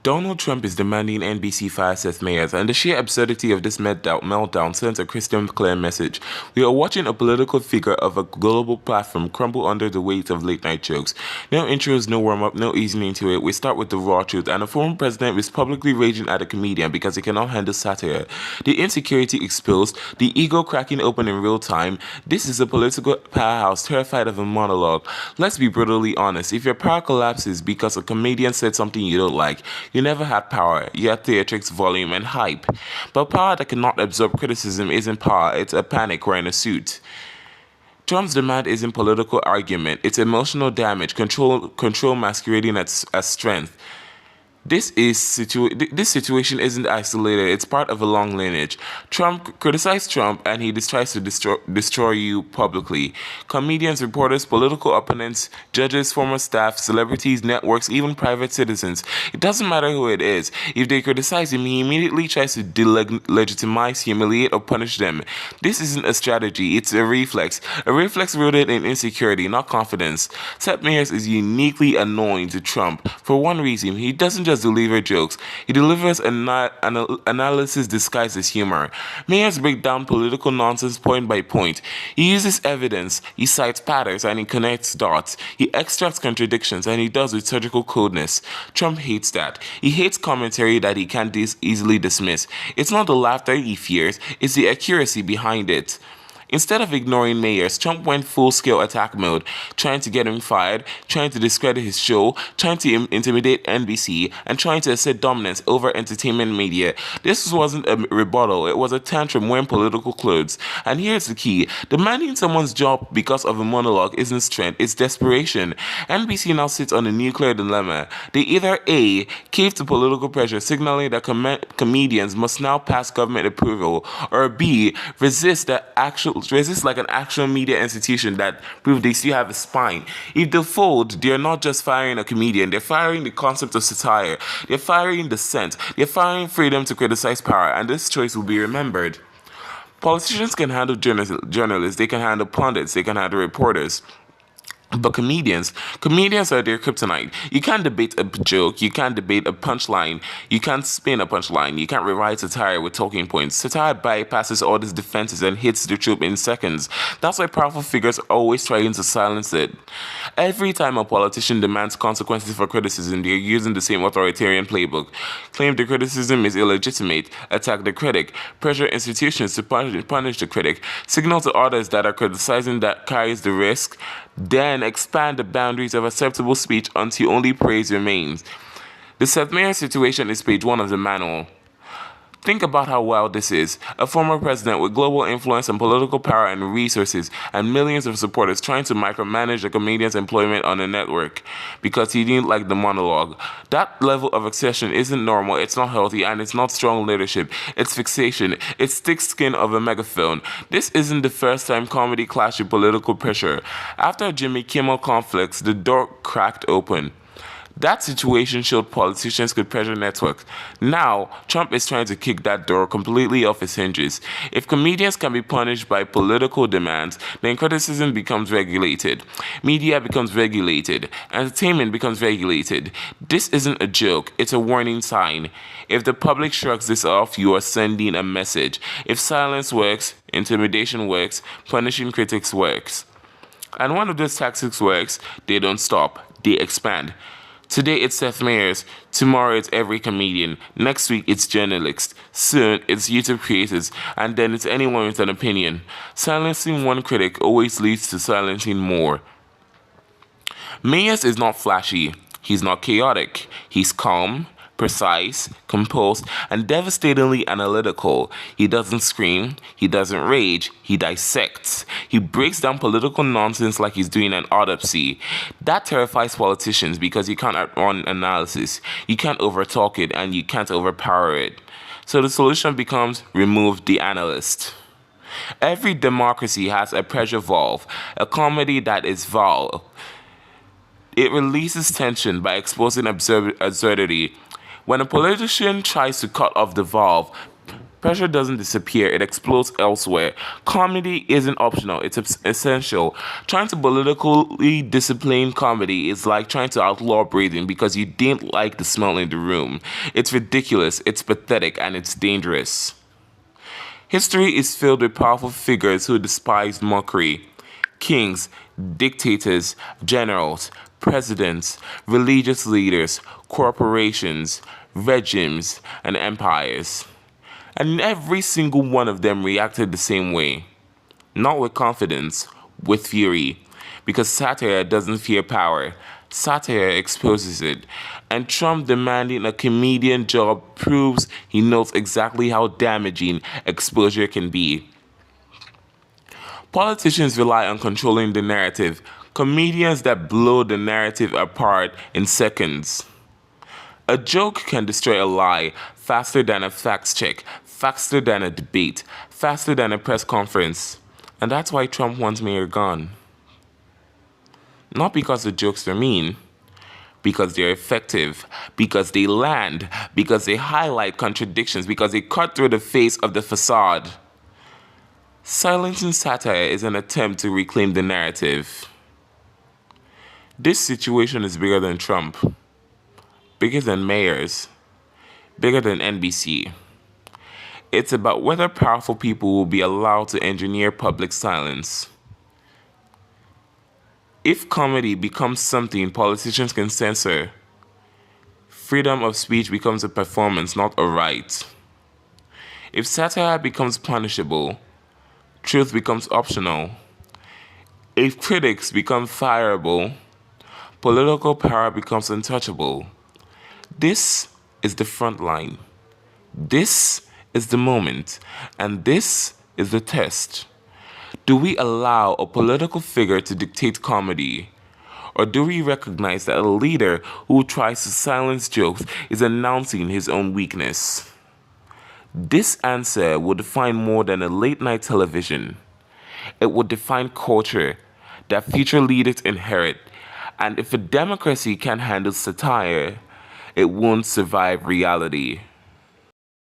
Donald Trump is demanding NBC fire Seth Meyers, and the sheer absurdity of this meltdown sends a crystal clear message. We are watching a political figure of a global platform crumble under the weight of late-night jokes. No intros, no warm-up, no easing into it. We start with the raw truth, and a former president is publicly raging at a comedian because he cannot handle satire. The insecurity exposed, the ego cracking open in real time. This is a political powerhouse terrified of a monologue. Let's be brutally honest. If your power collapses because a comedian said something you don't like, you never had power. You had theatrics, volume, and hype. But power that cannot absorb criticism isn't power, it's a panic wearing a suit. Trump's demand isn't political argument, it's emotional damage, control masquerading as strength. This situation isn't isolated, it's part of a long lineage. Trump criticized Trump and he tries to destroy you publicly. Comedians, reporters, political opponents, judges, former staff, celebrities, networks, even private citizens. It doesn't matter who it is. If they criticize him, he immediately tries to delegitimize, humiliate, or punish them. This isn't a strategy, it's a reflex. A reflex rooted in insecurity, not confidence. Seth Meyers is uniquely annoying to Trump. For one reason, he doesn't just deliver jokes, he delivers analysis disguised as humor. Meyers breaks down political nonsense point by point. He uses evidence, he cites patterns, and he connects dots. He extracts contradictions, and he does with surgical coldness. Trump hates that. He hates commentary that he can't easily dismiss. It's not the laughter he fears, it's the accuracy behind it. Instead of ignoring Meyers, Trump went full-scale attack mode, trying to get him fired, trying to discredit his show, trying to intimidate NBC, and trying to assert dominance over entertainment media. This wasn't a rebuttal, it was a tantrum wearing political clothes. And here's the key, demanding someone's job because of a monologue isn't strength, it's desperation. NBC now sits on a nuclear dilemma. They either A, cave to political pressure, signaling that comedians must now pass government approval, or B, resist like an actual media institution that prove they still have a spine. If they fold, they're not just firing a comedian, they're firing the concept of satire, they're firing dissent, they're firing freedom to criticize power, and this choice will be remembered. Politicians can handle journalists, they can handle pundits, they can handle reporters. But comedians are their kryptonite. You can't debate a joke, you can't debate a punchline, you can't spin a punchline, you can't rewrite satire with talking points. Satire bypasses all these defenses and hits the troop in seconds. That's why powerful figures are always trying to silence it. Every time a politician demands consequences for criticism, they're using the same authoritarian playbook. Claim the criticism is illegitimate, attack the critic, pressure institutions to punish the critic, signal to others that are criticizing that carries the risk, then expand the boundaries of acceptable speech until only praise remains. The Seth Meyers situation is page 1 of the manual. Think about how wild this is. A former president with global influence and political power and resources and millions of supporters trying to micromanage a comedian's employment on a network because he didn't like the monologue. That level of obsession isn't normal, it's not healthy, and it's not strong leadership. It's fixation. It's thick skin of a megaphone. This isn't the first time comedy clashed with political pressure. After Jimmy Kimmel conflicts, the door cracked open. That situation showed politicians could pressure networks. Now, Trump is trying to kick that door completely off its hinges. If comedians can be punished by political demands, then criticism becomes regulated. Media becomes regulated. Entertainment becomes regulated. This isn't a joke, it's a warning sign. If the public shrugs this off, you are sending a message. If silence works, intimidation works, punishing critics works. And one of those tactics works, they don't stop, they expand. Today it's Seth Meyers, tomorrow it's every comedian, next week it's journalists, soon it's YouTube creators, and then it's anyone with an opinion. Silencing one critic always leads to silencing more. Meyers is not flashy, he's not chaotic, he's calm, precise, composed, and devastatingly analytical. He doesn't scream, he doesn't rage, he dissects. He breaks down political nonsense like he's doing an autopsy. That terrifies politicians because you can't outrun analysis, you can't overtalk it, and you can't overpower it. So the solution becomes remove the analyst. Every democracy has a pressure valve, a comedy that is valve. It releases tension by exposing absurdity. When a politician tries to cut off the valve, Pressure doesn't disappear, it explodes elsewhere. Comedy isn't optional, it's essential. Trying to politically discipline comedy is like trying to outlaw breathing because you didn't like the smell in the room. It's ridiculous, it's pathetic, and it's dangerous. History is filled with powerful figures who despised mockery. Kings, dictators, generals, presidents, religious leaders, corporations, regimes, and empires. And every single one of them reacted the same way. Not with confidence, with fury. Because satire doesn't fear power, satire exposes it. And Trump demanding a comedian job proves he knows exactly how damaging exposure can be. Politicians rely on controlling the narrative, comedians that blow the narrative apart in seconds. A joke can destroy a lie faster than a fact check, faster than a debate, faster than a press conference. And that's why Trump wants Mayor gone. Not because the jokes are mean, because they're effective, because they land, because they highlight contradictions, because they cut through the face of the facade. Silencing satire is an attempt to reclaim the narrative. This situation is bigger than Trump, bigger than Meyers, bigger than NBC. It's about whether powerful people will be allowed to engineer public silence. If comedy becomes something politicians can censor, freedom of speech becomes a performance, not a right. If satire becomes punishable, truth becomes optional. If critics become fireable, political power becomes untouchable. This is the front line. This is the moment. And this is the test. Do we allow a political figure to dictate comedy? Or do we recognize that a leader who tries to silence jokes is announcing his own weakness? This answer will define more than a late-night television. It will define culture that future leaders inherit. And if a democracy can't handle satire, it won't survive reality.